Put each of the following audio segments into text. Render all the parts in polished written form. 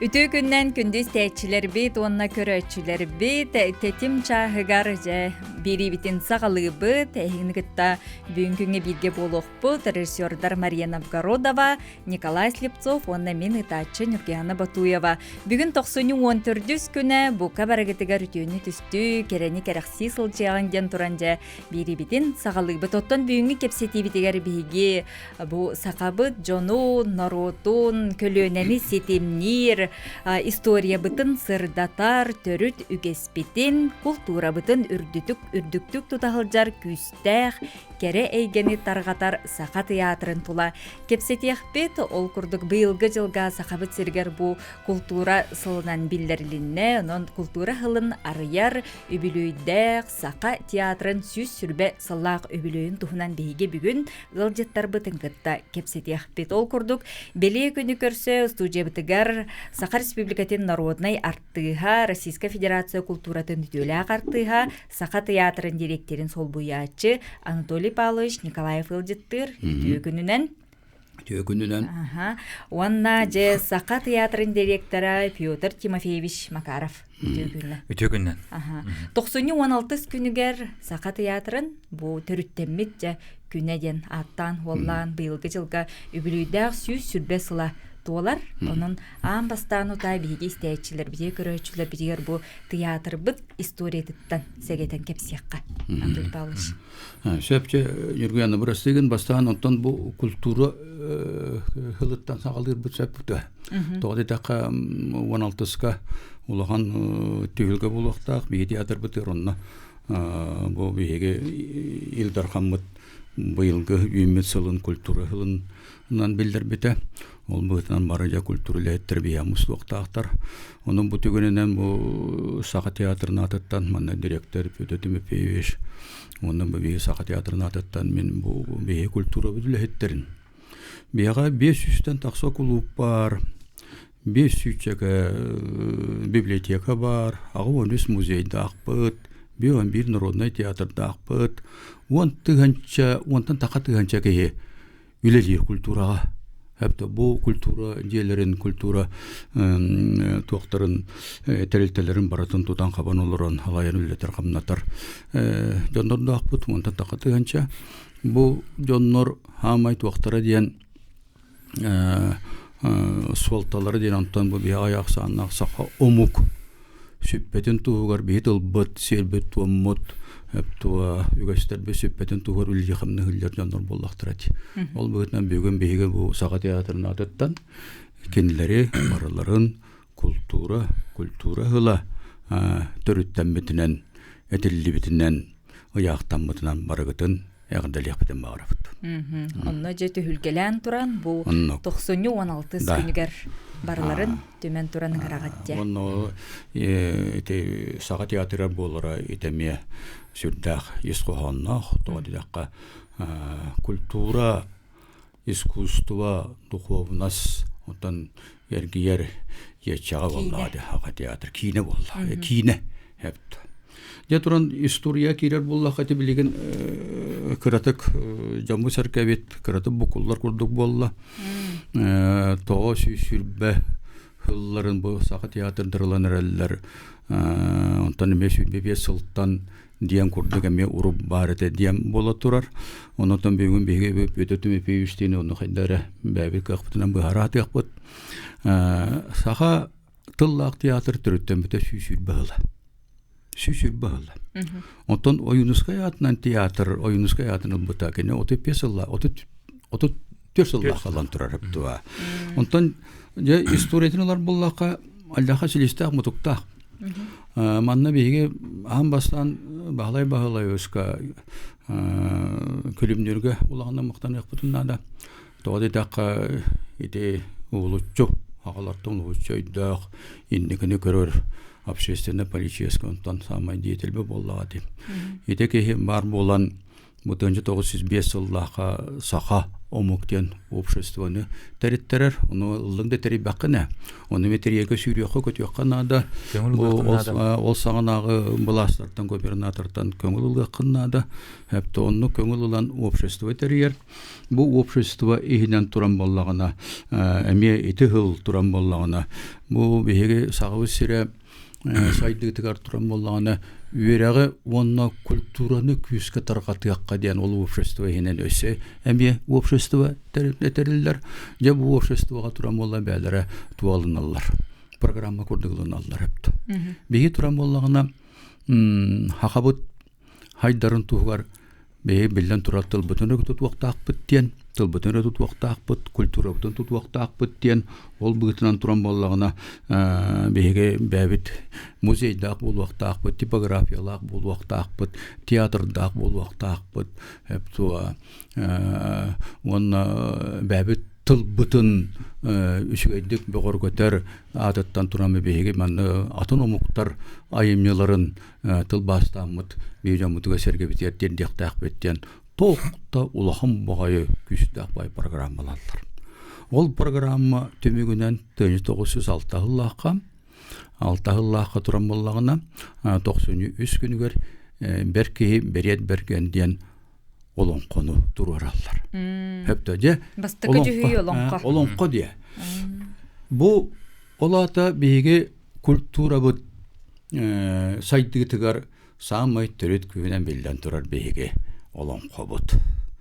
Үтүү күннен күндүз тәчилер бит, онна көрөчүлер бит, тетим чахыгар же бирибитин сағалы бит, эхигнигитта бүгүнгүнгө бирге болохпут, режиссердар Мария Новгородова, Николай Слепцов, онна мен ытаачы Нургияна Батуева. Бүгүн 14 күнө бука барагытыгар үтүүнү түстү, керени керакси сылжаган ден туранжа бирибитин сағалы бит. Оттон бүгүнгү кепсетибитигер биги бу сакабыт жону норотун көлөнени сетемнир история бытын сырдатар төрүт үгеспитин культура бытын үрдүктүк тутахылжар күстэх кере эйгени таргатар сака театрын тула кепсетиахпет ол курдук быйылгы жылга сакабыт сиргер бу культура сылынан билдерилинне онон культура хылын арыяр үбүлүйдэх сака театрын сүз сүрбе сыллаак үбүлүйүн тухунан бейге бүгүн ылжыттар бытын кытта кепсетиахпет ол курдук белие күнү көрсө студия бытыгар Саха Республикатын народной арттыға, Российская Федерация культуратын үтөлі артыға, Саха театрын директорин сол буячы Анатолий Павлович Николаев ылжыттыр үтүү күнүнен. Онна же Саха театрын директора Петр Тимофеевич Макаров үтүү күнүнен. 9-16 күнүгер Саха театрын бу төрүттеммит же күнеден аттан оллан быйылгы жылга үбүлүйдәк сүз сүрбе сыла туолар, онун аан бастаан утай биги истеячилер, биги көрөчүлөр, бигер бу театр быт историятыттан сегетен кепсиякка. Анатолий Павлович. Сөпче Нургияна Бурастыгын бастаан онтон бу культура хылыттан сагалыр бут сөпүтө. Тоғды тақа 16-ска улахан түйілгі болуқтақ, биги театр бутыр онна бу биги Илдар Хаммыт быйылгы үймет сылын культура хылынан билдер бите. Ол бұғытынан барыжа культуралы тәрбия мұслуқтақтар. Оның бұты күнінен бұл Саха театрын атыттан, мана директор Петр Тимофеевич, оның бұл Саха театрын атыттан мен бұл бейе культура бүділі хеттерін. Бейға 500-тен тақса клуб бар, 500-чегі библиотека бар, ағы 13 музейді ақпыт, 1 народный театрда ақпыт, онтан тақа тығанча кеге үлелер культураға. Hətta bu kultura diğerlerin kultura toxtarın tereltelerin baratın tutan kaban oluran halayan ületer kamnatar jonlar da akput monta taqatı gança bu jonlar hamay toxtara diyen sualtaları diyen antan bu bir ayak sağanak saqa omuk süppetin tuğugar bir ılbıt serbet tuğumut Tuğa ügəstər bir söhbətin tuğar ülge xamını hüllər canlar bollaqtıradi. Ol бұғытнан бөгін бейгі bu Sağa teatrını adıttan kendileri baraların kultura hıla törüttənmetindən, etilli-bitindən, ıyaqtanmetindən barıgıtın яғындалиқ бітін бағырапыд. Онна жеті хүлгелен тұран, бұл 90-16 күнігер барларын төмен тұран ғырағатте. Онна Sağa театры болыра етеме сүрдәқ ескуғаннақ, тоғадидаққа культура, искусство, духовность, онтан ергiyер етчаға боллады, Sağa театр, кейіне болла, кейіне әпті. Жатуран история кирер болла хати билеген кыратык жамбы саркабет кыратып букуллар курдук болла. Тоо сүрбе хылларын бу Sağa театрдырлан эреллер. Онтан бебе сылтан диям курдук эме уруп барыты диям бола турар. Онотон бүгүн беге Петр Тимофеевичтин оны хайдара бәбе кахпытынан быхараты акпыт. Sağa тыллак театр түрөттөн бите сүрбе bağlı. Ondan oyunuzka yatından teatr, oyunuzka yatının butakine otu pesilla, otu törsilla kalan turar hep dua. Ondan ya istoriyetinalar bullaka Allah'a silistaq mutuktaq. Manna bege aham bastan bağlay özka kölümdürge ulağında muhtan yakpıtınna da. Doğada daqa ite uğulutçu, ağalardan uğulutçuydaq, indikini görür. Общественная политическая онтан самай деятель боллады. Итеке бар болан 1905 жыллаха Sağa омуктен обществоны териттерер, оны ыллыңда тери бақына. Оны метриеге сүйрөккө көтөкканада ол сагынагы буластырдан губернатордан көңүл ылгакканада, хепте онну көңүл улан общество терьер. Бу общество ихинен туран боллагына, эме ити хыл туран боллагына, бу беге сагыбыз сире сайдыгытыгар туран боллагына үйрәгы онна культураны күскә таргатыякка дигән ул общество ихинен өсө. Эме общество терилер, я бу обществога туран болла бәләре туалыналар. Программа курдыгылыналар хепте. Беге туран боллагына хакабыт хайдарын тугар бе билен тураттыл бүтүнө тут вакыт биттен, тыл бүтүнө тут вакыт культура бүтүн тут вакыт биттен, ол бүтүнөн туран боллагына беге бәбит музейдак бул вакыт бит, типографиялак бул вакыт, театрдак бул вакыт, туа онна бәбит тыл бүтүн үчгөйдүк бөгөр көтөр адаттан турамы беге мен атын омуктар айымныларын тыл бастамыт бейжамутуга серге битерден дектак беттен тоқта улахым багайы күстак бай программалалар. Ол программа төмөгүнөн 1906 жыллакка 6 жыллакка туран боллагына 93 күнүгөр берки берет бергенден олонкону тураралар. Хепте же бастыкы жүйү олонко. Олонко дие. Бу олата биге культура бут сайдыгытыгар самай төрөт күнен билден турар биге олонко бут.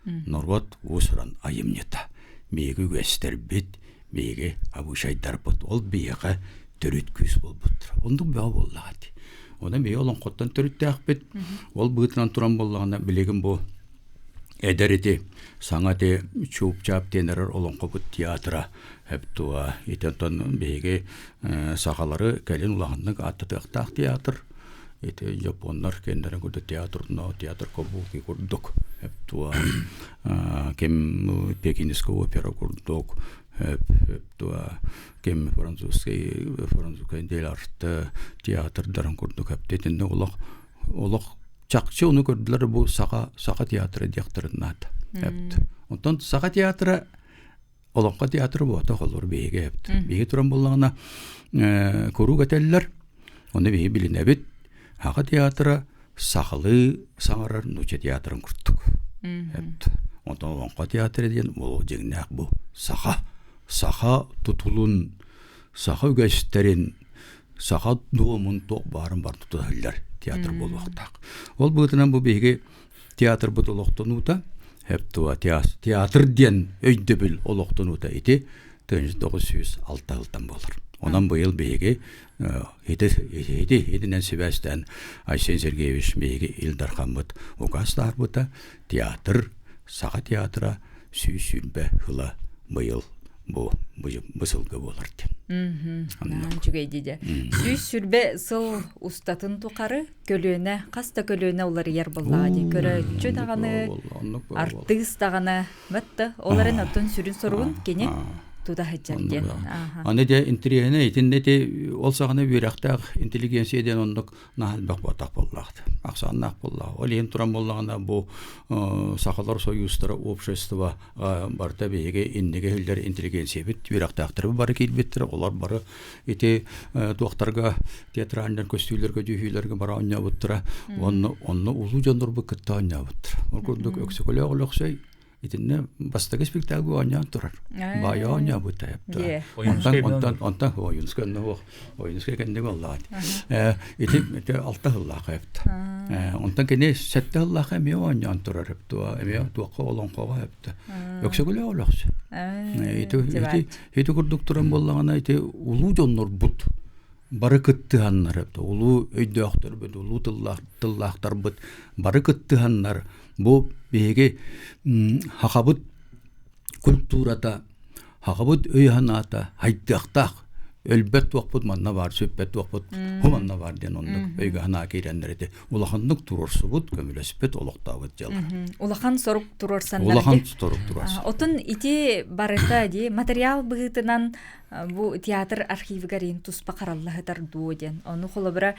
Норват усран айымнета. Биге гөстер бит, биге абушайдар бут. Ол биге төрөт күз болбут. Онду баа боллагати. Онда биге олонкоттан төрөттак бит. Ол бытынан туран боллаганда билегин бу эдерити саңаты чуп-чап тенерер олонко бут театра хептуа итентон беге сахалары келин улаганнык аттыктак театр ите японнар кендерен курду театр кобуки курдук хептуа кем пекинский опера курдук хептуа кем французский деларт театрдарын курдук хептетинде улак чакчы уну көрдүлөр бу сага театры директорунат. Онтон сага театры олонко театры болот холор беге хепт. Беге туран боллагына көрүү кетелер. Оны беге билинебит. Сага театры сахалы саңарар нуче театрын курттук. Хепт. Онтон олонко театры деген бул жеңнак бу сага тутулун сага үгөстерин сага дуомун ток барын бар тутулар. Театр болуқтақ. Ол бұғытынан бұл бейге театр бұд олықтынуыта, хептуа театр ден өйді біл олықтынуыта еті 1906 жылдан болыр. Онан бұйыл бейге едінен Себастьян Айсен Сергеевич бейге Илдархан бұд уғастар бұта театр, саға театра сүйсүрбе хыла бұйыл бұсылғы болыр ден. Жүгейдеде. Сүйс сүрбе сыл устатын туқары көлөне, қаста көлөне олар ер болады. Көрі жүдағаны, артыс дағаны, мәтті, оларын аттын сүрін сұрғын кене туда хәҗҗәдән. Аны да интерьерне итиннете олсагына бирәктәк интеллигенциядән ондык нахалбак батак буллакты. Аксаннак булла. Олен туран буллаганда бу Сахалар союздары общество барта беге иннеге хәлләр интеллигенция бит бирәктәктер бар килбиттер. Олар бары ите доктарга театральнар костюмләргә җүһиләргә бара anya буттыра. Онны улу җаннар бу кытта anya буттыр. Ул күрдек өксөкөлә олыксай итинне бастагы спектакль anya турар. Бая anya бута. Онтан ойынска кенде буллат. Ите алты жылга кайпты. Онтан кене сетте жылга кайме anya турар хепте. Эме туакка олонкога хепте. Өксөкөлө олыксы. Ите күрдек туран буллагана ите улу жоннор бут. Бары кыттыганнар хепте. Улу өйдөктөр бит, улу тыллактар бит. Бары кыттыганнар. Бу беге хакабыт культурата, хакабыт өйханата, хайдактак, өлбет вакыт манна бар, сөппет вакыт, хуманна бар ден ондук өйгана кирендерде. Улахандык турурсубут, көмүлөспет олоктабыт жал. Улахан сорук турурсандар. Улахан сорук турурс. Отун ити барыта ди материал быгытынан бу театр архивгарин туспа караллахытар дуоден. Ону холобра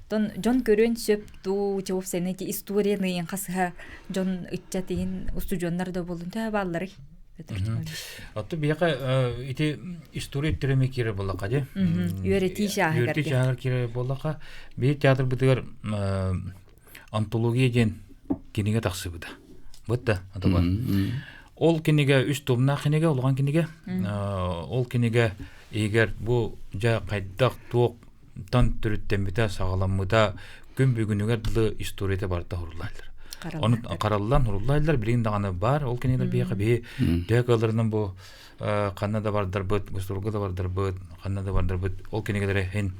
тон жон көрөн сөпту чоп сенети историяны касыга жон итчатин устужоннар да болун та баллары. Отто бияка ити история тереме кире боллака же. Үйрөти шагыр. Үйрөти шагыр кире боллака. Би театр битер антология ден кинеге таксы буда. Бутта атаба. Ол кинеге үч томна кинеге улган кинеге. Ол кинеге эгер бу жа кайдак тоок тан түрүттен бите сагаламмыда күн бүгүнүгөр дылы историяда барда хурлайлар. Оны караллан хурлайлар билин даганы бар. Ол кинелер бияка би декаларынан бу канада бардар бут, госторга да бардар бут, канада бардар бут. Ол кинегелер хен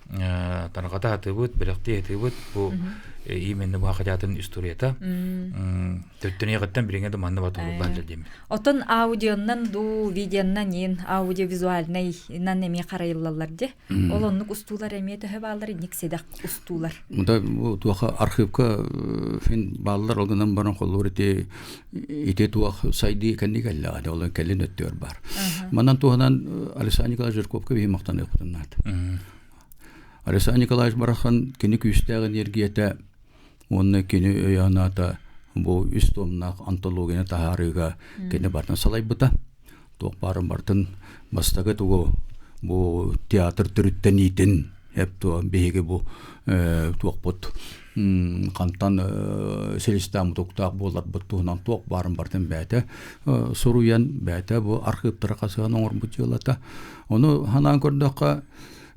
таргата атыбыт, биректи атыбыт бу именно бу хакыятын историяда. Төттөне гаттан биреңе манны батуллар дем. Отон аудионнан ду видеоннан ен аудиовизуальный нанеме карайлалар же. Ол оннук устулар эмете хабалар никседак устулар. Мында бу туаха архивка фин баллар алгандан баран коллор ите туах сайды кеннигелла да ол келин өттөр бар. Манан туганан Александр Николаевич Жирковка би мактан өктөннат. Александр Николаевич барахан кини күстәгән энергията онны кини өяната бу истомнак антологияны тахарыга кини бартан салай бута. Ток барын бартын бастагы тугу бу театр түрүттен итин хеп то беге бу ток бут кантан селистам токтак болар бутунан ток барын бартын бәте суруян бәте бу архивтар касыган оңор бутылата. Оны ханан көрдөккө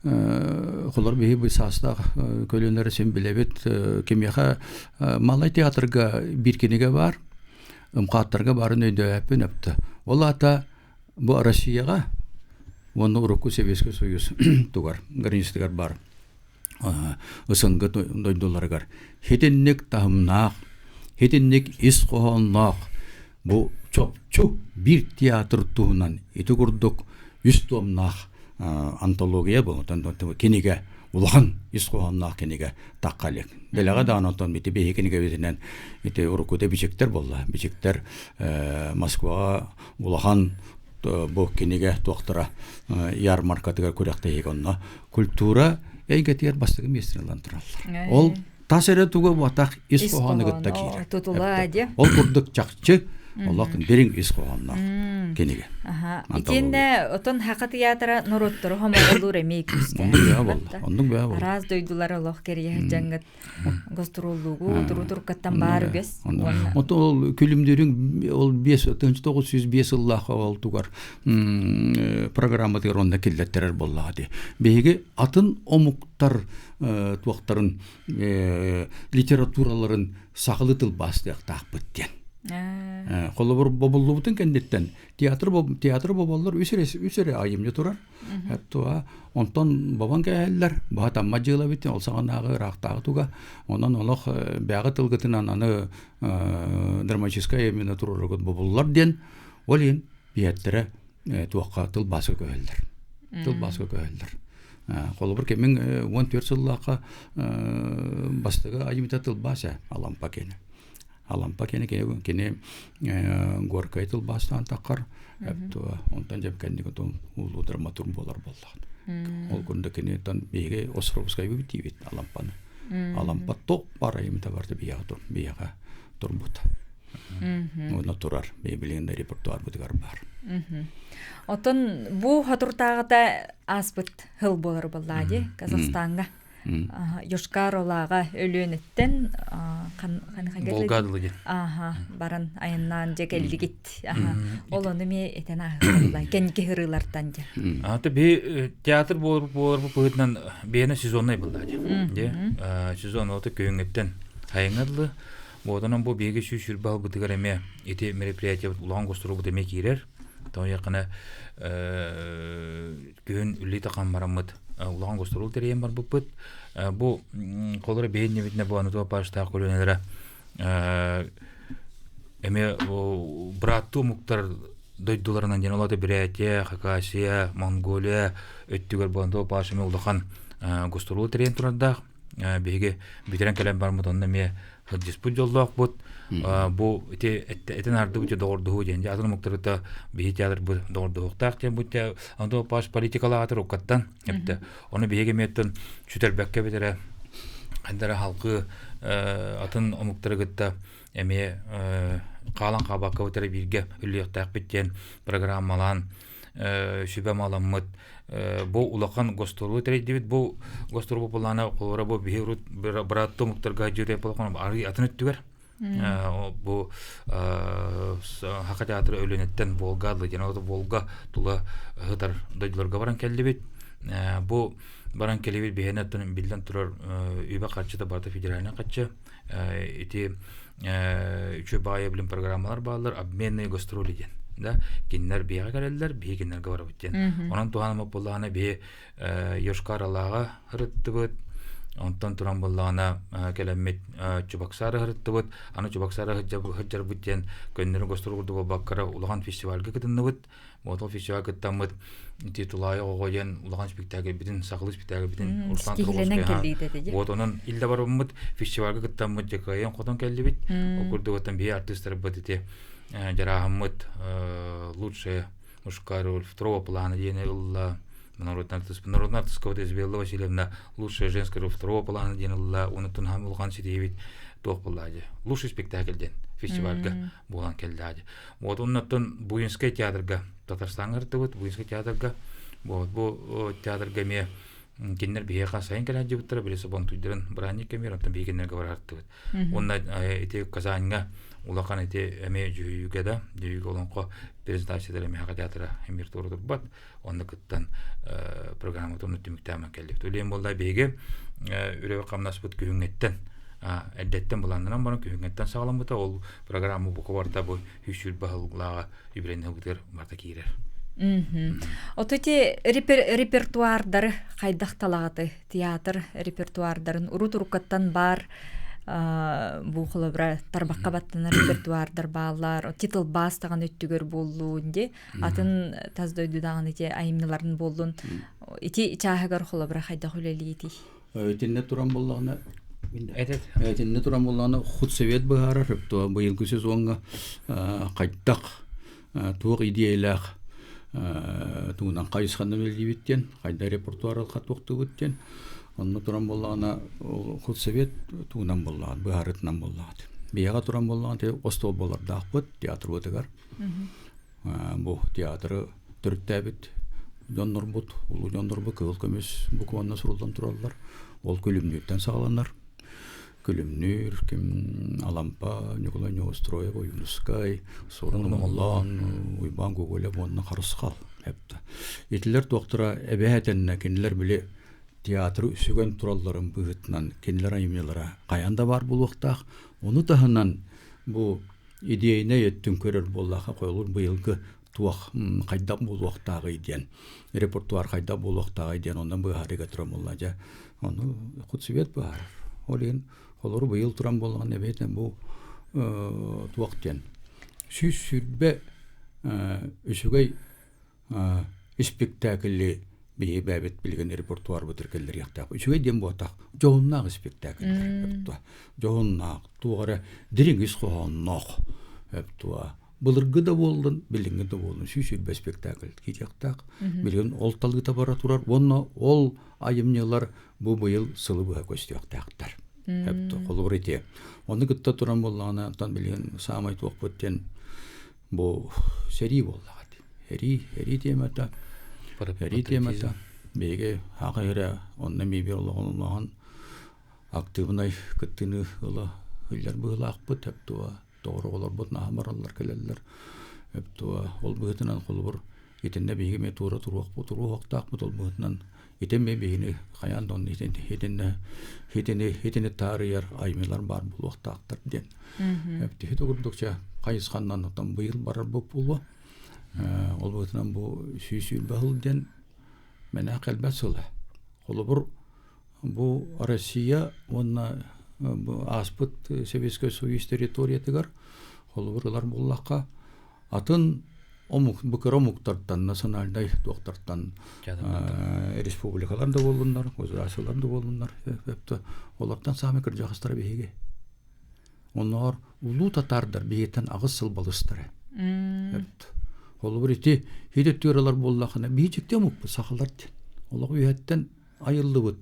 Холор бихи бу саста көлөнөр сен билебит кемеха малай театрга бир кинеге бар. Ымкаттарга барын өйдөппүн өптү. Ол ата бу Россияга оны уруку Советский Союз тугар граництер бар. Осонгы дойдуларгар. Хетинник тамнак, хетинник ис кохоннак. Бу чопчу бир театр туунан ити курдук үстомнак антология бу кинеге улган исхуаннак кинеге таккалек. Белага да анатон бити бе кинеге битенен ите урукуде бичектер болла. Бичектер Москвага улган бу кинеге токтора ярмаркатыга көрөктө егонно культура эйгетер бастыгы местерлан тураллар. Ол тасере тугу батак исхуаныгытта кире. Тутула де. Ол курдук чакчы Аллахын берин исхуаннак кинеге. Итенде отон хакы театра нороттор хомо болур эми күскө. Ондун баа бол. Раз дойдулар Аллах керие жангат гастроллугу туруттан бар үгес. Ол күлүмдөрүн ол 905 Аллах олтугар программа деронда киллеттерер боллады. Беге атын омуктар туактарын литератураларын сагылытыл бастык такпыттен. Колобор бобуллубутун кендеттен театр боболлор үсере айымны турар. Хәтта онтон бабан кәлләр баатамма җыла бит ол саганагы рактагы туга. Онан Аллах бәгы тылгытынан аны драматическая именно тураргы боболлар ден олин бияттере туакка тыл басы кәлләр. Тыл басы кәлләр. Колобор кемен 14 еллакка бастыгы айымта тыл баса алампа кене. Алампа кене горкай тыл бастан таккар. Эпту онтан жеп кендиге тон улуу драматург болар болду. Ол күндө кене тан беге Островская битибит алампаны. Алампа ток барайым да барды бияга турбут. Оны турар бебилендер репертуар бутгар бар. Отон бу хатуртагыда аспыт хыл болар боллади Казахстанга. Йошкар-Олага өлөнөттен Болгадылы. Баран айыннан жекелдигит. Ол оны ме этен ахылай кенке хырылартан же. Аты бе театр болуп быытынан бени сезонный булды. Сезон оты кöyөңөттен айыңырлы. Боданан бу беге шүшүр бал бутыгар эме эти мероприятия улан гостру бут эме кирер. Тоо якына күйөн үлли такан барамыт. Улан гостру терем бар бупут. Бу колора бейне битне бу аны топашта көлөнелер. Эме брату муктар дойдуларынан жаналады Бирәте, Хакасия, Монголия өттүгөр бонто пашыме улахан гостру терем турда. Беге битерен келем бар мутонда ме диспут жолдок бут. Бу этен арды бут дорду женде азыр муктарыта бии театр бу дорду тактен бут андо паш политикалар окаттан эпте. Оны беге меттен чүтер бекке битере кайдара халкы атын омуктарыгытта эме калан кабакка өтөрө бирге үлүяктак биттен программалан сүбө маламмыт бу улахан гостору терейдибит бу гостору булана колора бу бирут братто муктарга жюре болгон ары атын өттүгөр бу хака театры өлөнөттен Волгалы жана Волга тула хытар дойдуларга баран келдибит бу баран келебит бехенеттен билден турар үбө качыда барда федеральный качы эти үчө бая билим программалар баалар обменные гастроли ден да киннер бияга келелер бигинерге барып өттен онан туганыма буллана бе Йошкар-Олага хырыттыбыт онтон туран буллана келеммит Чубаксары хырыттыбыт аны Чубаксары хыджар бүттен көннөр гастролду баккара улаган фестивальга кытынныбыт мотол фестиваль кыттамыт титулайы огоен улаган спектакль битин сакылы спектакль битин Руслан Туровский вот онон илде барыммыт фестивальга кыттамыт жакайын котон келдибит окурдубаттан бие артисттер бытыте жарахмыт лучшая мужская роль второго плана Дина Илла народная артистка Изабелла Васильевна лучшая женская роль второго плана Дина Илла унутун хамулган сидевит тох буллади лучший спектакльден фестивальга булан келдади вот оннотон Буинский театрга Татарстанга ыртыбыт Буинский театрга вот бу театрга ме киннер бияка сайын келади буттара билесе бон туйдырын бранник кемер онтон бигенерге барартыбыт онна эти Казаньга улакан эти эме жүйүгө да жүйүгө олонко презентациялар эме хака театра эмир турдур бат онда кыттан программа тону түмүктәмә келдик төлем болда беге үрөбө камнас бут күңеттен эддеттен буландан бана күңеттен сагалам бута ол программа бу кварта бу хүчүл баһаллага ибренне бутер марта кирер Ототи репертуардар кайдакталагаты театр репертуардарын урут-уруккаттан бар бу холобра тарбакка баттан репертуардар баалар титул бастаган өттүгөр болуунде атын таздойду даган эти айымныларын болдун эти чаагар холобра кайда хулелити Этинне туран боллагына Этинне туран боллагына худсовет баара репто быйылгы сезонга кайдак тук идеялах тугунан кайысханны белдибиттен кайда репертуар катуктубуттен онны туран боллагына худсовет тугунан боллаган баарытынан боллаган бияга туран боллаган те остол болар даакпыт театр өтөгөр бу театры төрттәбит жоннорбут улуу жоннорбу кыл көмөс букванна сурулдан тураллар ол күлүмнүктен сагаланар күлүмнүр ким Алампа Николай Неустроева Юнускай Сорун Моллан Уйбан Гоголя монна карыскал хепта этилер доктора эбеһетенне кинилер биле театры үсүгөн туралларын быгытынан кинилер айымнылара каянда бар булуктак уну тахынан бу идеяне еттин көрөр боллаха коюлур быйылгы туак кайда булуктагы иден репертуар кайда булуктагы иден ондан быгарыга турам боллажа ону худсовет бар олен олор быйыл туран болгон эбетен бу туактен сүрбе үсүгөй спектакль бейбәбет билген репертуар бутыркелдер яктак үчүгөй дем ботак жооннак спектакль жооннак тугара дириңис кооннок эптуа былыргы да болдун билинги да болдун сүрбе спектакль кияктак билген олталгыта бара турар онно ол айымнылар бу быйыл сылыбыга көстүяктактар эпту колбурите оны гытта туран болгана тан билген самай токпоттен бу сери боллагат эри темата Ритемата беге хагыра онна мибер болгон активный кыттыны ыла хыллар быылаакпыт эптуа тооролор бут наамараллар келеллер эптуа ол быытынан колбур итинне беге ме тура туруактаакпыт ол быытынан итемме бегини каяндон хитине таарыяр аймылар бар булуактаактар ден эпти хитогурдукча кайысканнан отан быйыл барар боп булу ол бытынан бу сүйсүл бахылден мена калбасыла холобур бу Россия онна аспыт Советский Союз территориятыгар холобурлар буллакка атын букаромуктартан национальный доктортан республикаларда болдундар государстволарда болдундар олардан сами кыржагыстар беге онор улуу татардар бейтен агыс сыл балыстары Холбурити хидеттөралар боллахына бийжикте мук сахалар. Олог үйәттен айылды бут.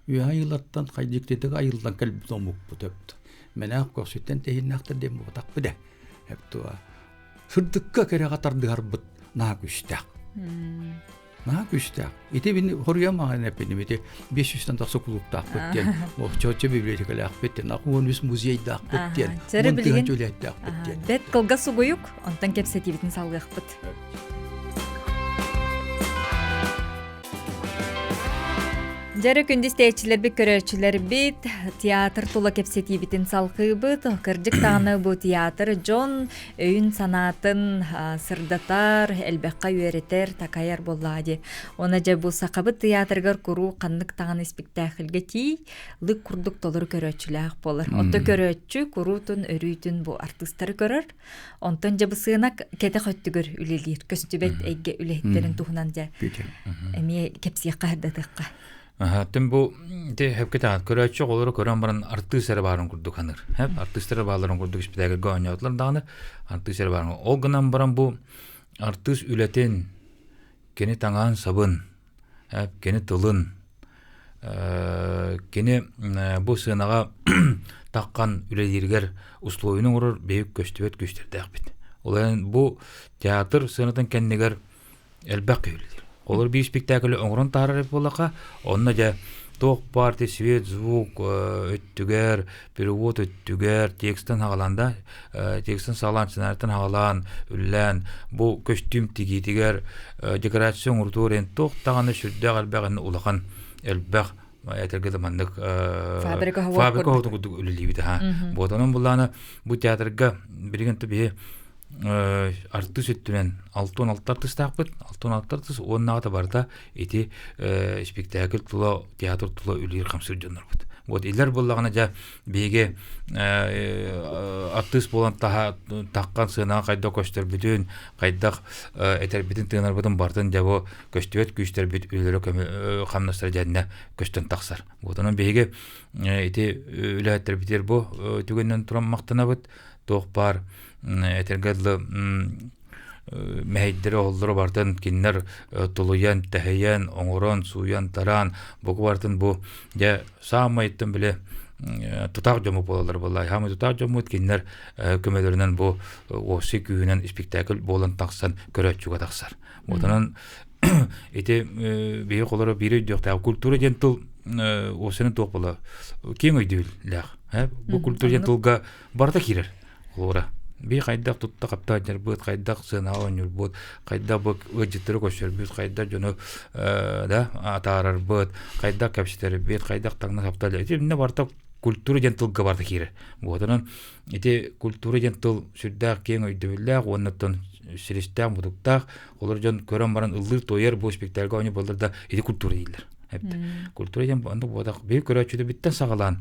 Ayılatan kaydiktedik ayıldan kalbi tomuk bu töptü. Mena koksütten tehinnakta dem bu tak bide. Hep tuğa. Sırdıkka kere katardı harbıt na güçtak. Na güçtak. İte beni horuyama ne benim ite 500'ten taksa kulupta akbettiyen. O çoğuşça bibliotekali akbettiyen. Akıvan biz muzeyde akbettiyen. Çere bilgin. Montığa çöleyde akbettiyen. Bet kılga suguyuk, ondan kepsetibitin salgıqpıt. Jere kündüz teçiler bir köröçüler bit, tiyatr tula kepsetibitin salgıbıt, kırcık tağını bu tiyatr John öğün sanatın sırdatar, elbekka üreter, takayar bolladı. Onaca bu sakabı tiyatrgar kuru kanlık tağını spektakilge ti, lık kurduk dolur köröçüler bolur. Onta köröçü kurutun, örüytün bu artistları görür. Ontan jabı sığınak kete höttügür ülelir, köstübet egge ülehetlerin tuğunanca. Emi kepsiye kahdadıqqa. Tüm bu hep ketat köröçü olur kören baran artistler barın kurduk hanır. Hep artistler barın kurduk ispidagi goňatlar dağını artistler barın. O günden baran bu artist ületen keni taŋan sabın, hep keni tılın, keni bu sığınağa takkan üledirger usluğunu urur büyük köstübet güçterde akbet. Olayın bu teatr sığınatan kendiger elbek öyledir. Olur bir spektakl oňran tarar bolaka, onna ja toq parti svet zvuk öttüger, perevod öttüger, tekstten hagalanda, tekstten sağlan scenariýdan hagalan, üllen, bu köstüm tigitiger, dekorasiýon urduren toq tagany şürdä galbagyn ulagan elbek Etergede mandık fabrika hava kurduk üleliydi ha. Botanın bulana bu teatrga birigen tabii artist ettüren 6-16 artist takbıt. 6-16 artist onnağa da barda eti spektakl tula teatr tula ülir kamsır janlar bud. Bu iller bollagana ja bege artist bolan takkan sığınağa kayda köşter bütün kayda eterbitin tığınar budun bardan ja bu köştübet güçler büt ülere kamnastar janna köşten taksar. Botanın bege eti ülehetler biter bu tügenden turan maktana bud. Toqpar etergadlı meheddere olları bardan kinler tuluyan, teheyen, oňuran, suyan, taran bu bardan bu ja samaýtdan bile tutak jomu bolalar wallahi hamy tutak jomu kinler kömelerinden bu osy küýünen spektakl bolan taksan köröçüge taksar. Botanan ete beýik olary biri ýokda kultura gentil osyny toqbala keň öýdüler. Bu kultura gentilga barda kirer. Ora bir kaydak tutta kaptajar bud kaydak sığınağa oňur bud kaydak bu öjitleri köşer bud kaydak jonu da atarar bud kaydak kapşiteri bud kaydak taňna kaptalar ýa barda kultura gentilga barda kire. Botanan ete kultura gentil şurda keň öýdüler ondan şirişden budukda olar jon kören baran ıldyr toýar bu spektaklga oňup bolurda ete kultura diýler. Hep kultura ýa bu bodak bir köröçüde bitten sagalan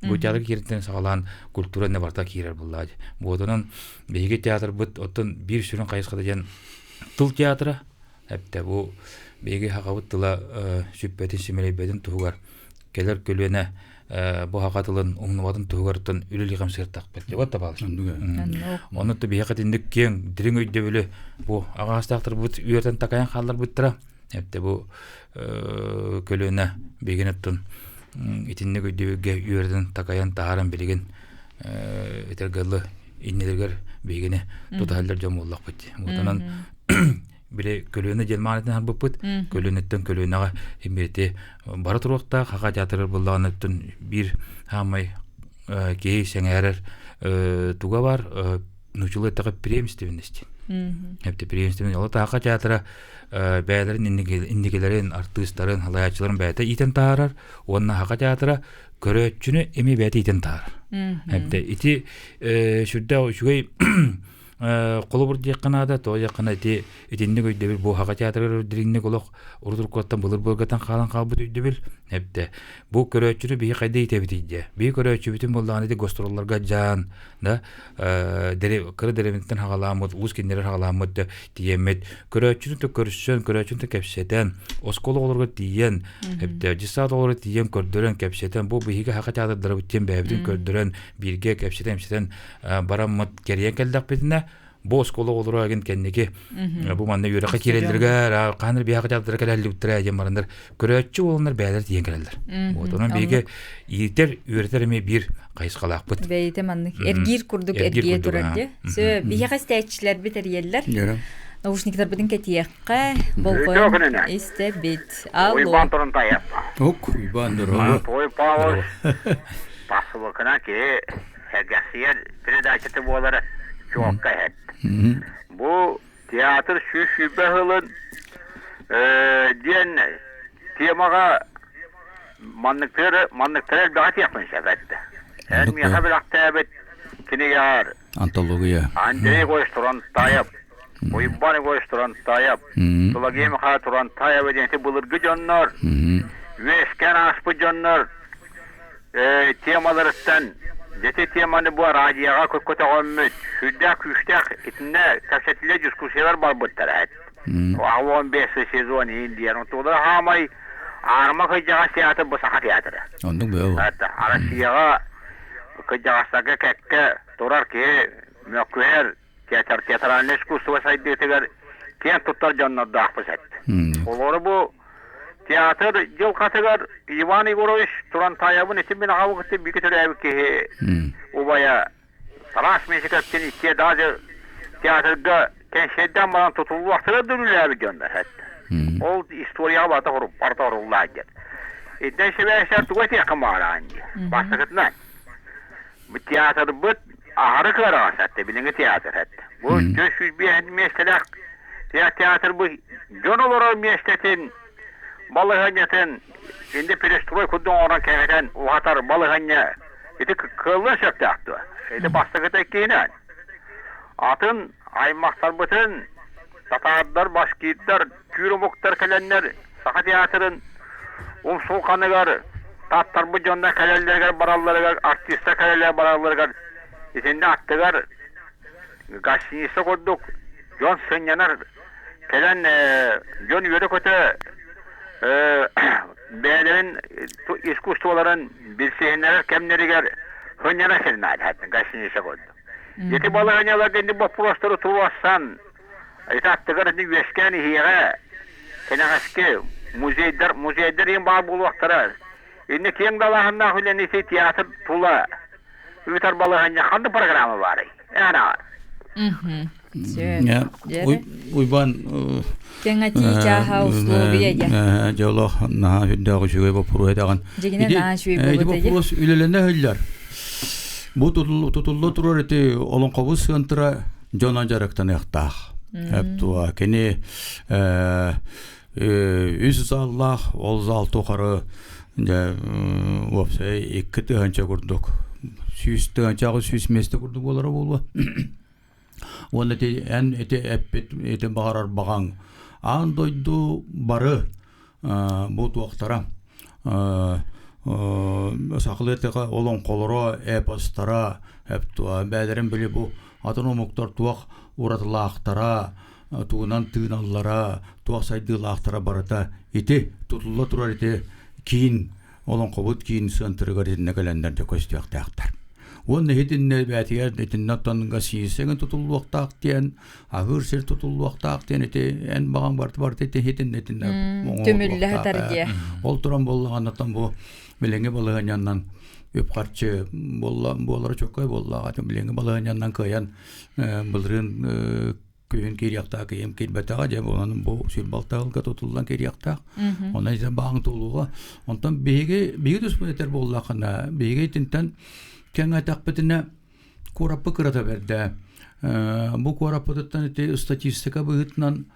bu teatr kiritten sağlan kultura ne barta kirer bulladı. Bu odanın bege teatr bit otun bir sürün kayıskada jan tıl teatra hep de bu bege haqabıt tıla süppetin simelebedin tuğar keler kölüne bu haqatılın uňnubadyn tuğartın üleli gamsırtak belki o da balı. Onu da bir haqatindik keň dirin öýde bile bu ağaçtaktır bu üýerden takayan hallar bitira hep de bu kölüne begenettin itinne gödüge üýerden takayan taharan bilgen etergallı innelerger begene totallar jamollak bit. Botanan bile kölüne jelmanetden harbyp kölünetten kölünaga himeti bara turukta haga jatırır bulanettin bir hamay ke seňerer tuga var nuçuly takıp premistevnesti. Hepde premistevn ýola haga jatyra bälerin indikelerin artistlaryň halaýatçylaryň bäde iten tarar onna haga jatyra köröççüni emi bäde iten tarar. Hepde iti şurda şuy kolubur diýeknada to ýakyn itinde göýde bir bu haga jatyra dirinne golok urdurkottan bulur bolgatan kalan kalby diýdi bil. Hepde bu köröççüni bir gaýda itebidiýdi. Bir köröççü bütün bollany gostrollarga jan da dere kır deremitten hagalamyt uus kinler hagalamyt diýemet köröççüni de körüşsen köröççüni de kepseten oskolo olurga diýen hepde jisat olur diýen kördüren kepseten bu bihiga haga jatyra biten bäbidin kördüren birge kepseten baramyt geriye geldik bitine бос коло олорагын кеннеки бу манна юракка кирелдергер каныр бияга жабдыр келелдүктер дем барандар көрөччү олондар бәлер диен келелдер. Вот онан биге иитер үйрөтерме бир кайыскалакпыт. Бейте маннык эргир курдук эргие турат. Сө бияга стечилер битереллер. Наушниктар бидин кетиякка болкой исте бит. Алло. Уйбан турун таяп. Ок, уйбан дуру. Той пауыз. Басылыкына ке хәгәсияр передачаты болары чуакка хәт. Бу театр шүшүбе хылын ден темага манныктар дагы япын шәбәтте. Һәр миха билактабет кинегар. Антология. Андрей Гойстрон таяп. Уйбан Гойстрон таяп. Тулагем ха туран таяп дигән булыргы җаннар. Вешкән аспы җаннар. Темалардан Дете теманы bu radyoga kökköte olmuş. Şuddak itine tafsirle diskusiyalar var bu taraf. O 15 sezon indiyen otolar hamay arma kıcağı tiyatro bu sakat tiyatro. Ondan böyle. Hatta Arasiyaga kıcağı sakat kekke torar ki mükver tiyatral neskusu saydı tegar kiyen tutar canlar da hafızet. Olur bu Teatr yıl kategar Ivan Igorovich Turan Tayab'ın için bir havukti bir kere evki ubaya Saras meşikatten ikiye daha teatrda kenşedden bana tutuldu vaktine dönülü evi gönder hatta. O istoriya bata kurup parta kurullağı gel. İtten şebe eşer tuveti yakın bağla anca. Baştakıtından. Bu teatr bu ahırı kırar hatta bilingi teatr hatta. Bu 500 bir mesleğ teatr bu John olarak mesleğin Balıhanya'nın şimdi perestroy kudun oran kemeden o hatar balıhanya iti kıllı söktü aktı. Şimdi bastıkıda ekkeğinen. Atın aymaktar bütün tatarlar, başkiyitler, kürümuktar kelenler, saka teatrın soğukanıgar, tatlar bu candan kelellergar, barallargar, artistler keleller barallargar. İçinde attıgar, gaşinisi kurduk, John Sönyanar, kelen John yürü kötü, Beylerin iskustoların bir sehinler kemleri gel hönyana seninler hatta gaşini şakoldu. Yeti balı hönyalar kendi bu prostörü tuvassan itattıgar ni veskani hiye kenagaski muzeyder yin bağ bul vaktara inni kiyen dalahında hülenisi tiyatr tula üvitar balı hönya kandı programı var yani Ya, uyban Kengati jaha uslubiya ya. Jolo na hüddağı şüge bu projedan. Jigine na şüge bu bu proje ülelene hüller. Bu tutuldu turur eti olun qabus sıkıntıra jona jaraktan yaqtaq. Hep tuğa keni yüz Allah olzal toqarı vopse ikki tığança kurduk. Süs tığança süs meste kurduk olara bolba. Onu en ete bağırar bağın. Andoydu barı bu tuaqtara saklıteqa olan koloro epostara hep tuğa bäderin bile bu autonomuktar tuaq uratılaqtara tuğunan tığnallara tuaq saydılaqtara barata iti tutullu turar iti kiin olan qobut kiin santırıgar etine gelenler de köstüyaqtaqtar. Onu hedinne bätiger etinatan gasisen tutulluqtaq diyen ahır ser tutulluqtaq diyen en bağın bart ete hedinnetin tümülle hatardiye. Ol turan bollağandan bu bilenge balığın yandan öpqarçı bollara çok koy bollağa bilenge balığın yandan kayan bılırın köyün keriyaqtaq kiyim kelbetağa jeb olanın bu sülbaltağılga tutullan keriyaqtaq. Ona ise bağın tuluğa ondan bege düspün eter bollağına bege tinten Kenga takpetine korapı kırata verdi. Bu korapıdan statistika bıhıtnan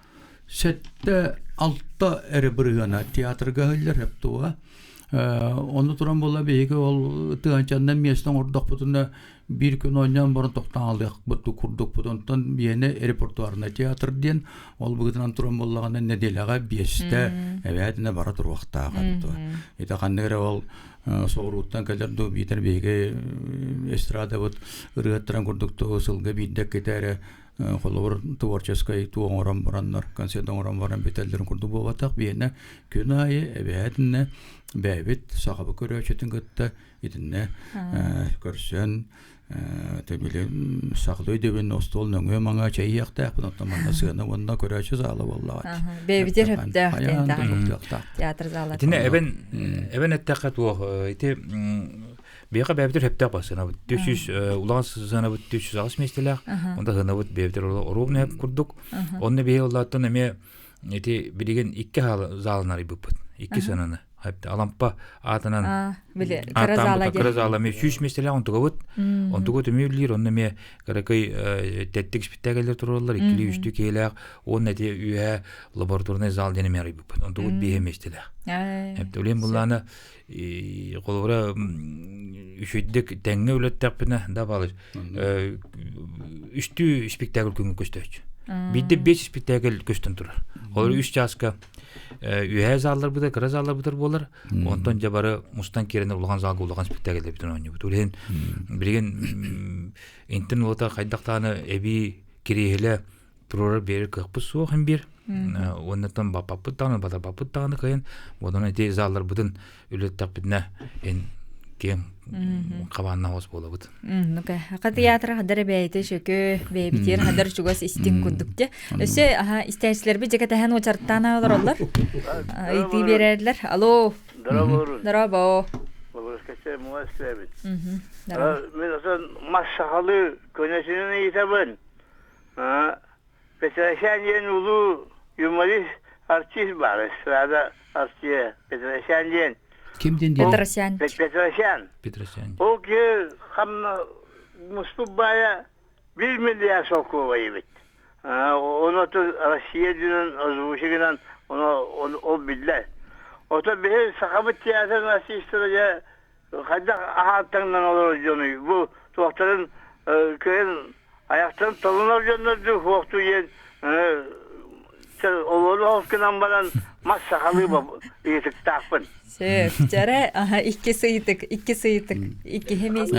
sette altta eri bırığına tiyatr gahiller hep tuğa. Onu turan bolla beyge ol tığançandan miyestan ordak putuna bir gün oynayan barın toktan aldık butu kurduk putundan biyene repertuarına tiyatr diyen ol bıhıtından turan bollağına ne delağa biyeste evet ne bara turvaqta. Ita kannegre ol soğuruttan kadar do biter bege estrada bot ırgatran kurdukto sılga biddek ketere холор творческой туоңорам бараннар концерт оңорам баран бетелдерин курду болатак биене күн айы эбетинне бәбит сагабы көрөчөтүн гытта идинне көрсөн Тәбиле саклый дебен остол нөңө маңа чай яктак бунтаман сыгына онда көрөчү залы болла. Бебитер хәптә театр залы. Тине эбен әттәкәт о ите бега бебитер хәптә басына 400 улан сызына 400 местеләр. Онда гына бебитер ровне курдук. Онны бе уллаттан эме ите билеген 2 залнары бупут. 2 сананы. Hatta alampa atanan karazala me 3 mesela on tugut müller on me karakay tettik spitageller turullar 2-3 keler on nete üye laboratuvarına zal denemeyi bu on tugut bir mesela hep ölen bunlarını qolara üşüdük denge ölettekpine da balır üstü spektakl günü gösterici bir de 5 spektakl gösteren durur olur 3 jaska üye zallar bu da kara zallar bu da bolar ondan jabары мустан керене улган залга улган спектакльдер бүтүн ойнойбу турен билген интернетта кайдактаны эби киреле турар бер кыппы суохын бир оннан баппыттаны баппыттаны кайын одан эти заллар бүтүн үлөттак бүтүнө эн кем кабанна хос болобут нука театр хадар бейте шөкө бейбитер хадар чугас истин курдукте өсө истәчләр бу жакатахан очарттана олар ити берерлер алло здорово Скажите, мой слабый. Мы даже массахалы, конечно, не итабан. Петросян улу юморист артист бар, эстрада артист Петросян. Kimden diye? Петросян. O ki hamna Mustafa'ya 1 milyar sokuyor bit. Onu da Rusya'nın oзвучигынан onu bildiler. O da bir sahabet tiyatro nasıl istiraja Hayda ahattan olur canı. Bu doktorun köyün ayaktan talınar canı hoktu yen. Olur hokkunan baran massahalı bab yetik takpın. Jara iki sıytık. İki hemes.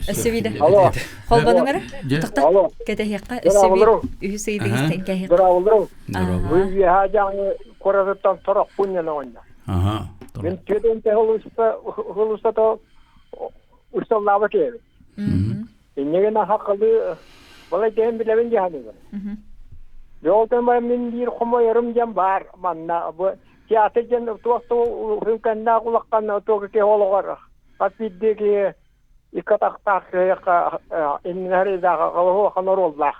Ösüvide. Alo. Kolbanыңara? Toqta. Alo. Kete hekka ösüvide. Ühü sıydı isten ke hekka. Bravo. Bu hajanı korazattan torak punyana oyna. Aha. Ben tüyden de hulusta da ustallava ki. İnegene haklı vallahi dem bileven cihani var. Yoldan ben bir kuma yarım cam var manna bu tiyatron tuaqtu hükümden kulakkan toqke hologar. Atideki ikatak ya inhari da qawo xanorollah.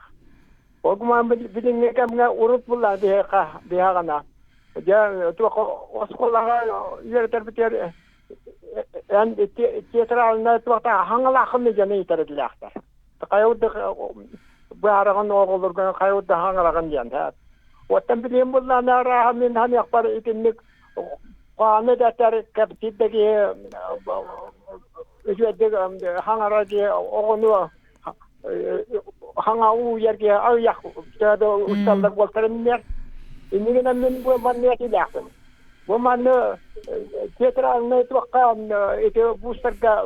O kuma bilin kamga urut bulla diha kana. Ya tuaq oskollaga yer terpeter en teatralna tuaqta hangalaxını jana iterdilaxtar. Qayuda bu aragan oğulurgan qayuda hangalagan jana. Otan bilim bulla nara min hani akbar itinlik qanı da tar kaptidagi ücretdeki hangaraji oğunu hanga yerge ayak da ustallar boltarınlar. İnegene men bu maniyeti lazım. Bu manı teatralna tuaqqa ite bustarga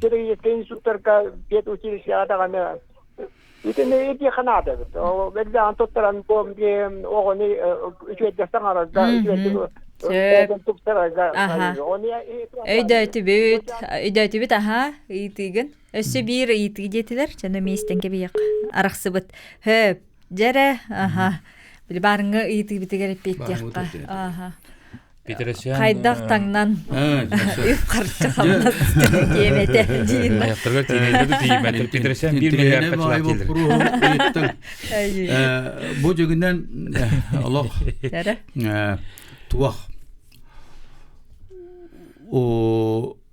kiri kein sutarga pet uchilisi adagana itene iti khanada o belda antotran bom de ogoni ücretde sangarada ücretde tuktaraga oni öydötübüt aha itigen ösü bir itigetiler jana mestenke biyaq araqsыбыт höp jara aha bil barыңы итибите кереп беттиякка aha Петросян кайдактаңнан үп карчы калмас кемете жийин аяктарга тийнелди тиймет Петросян 1 миллиард качылат Bu jөгүнөн Allah tuaq o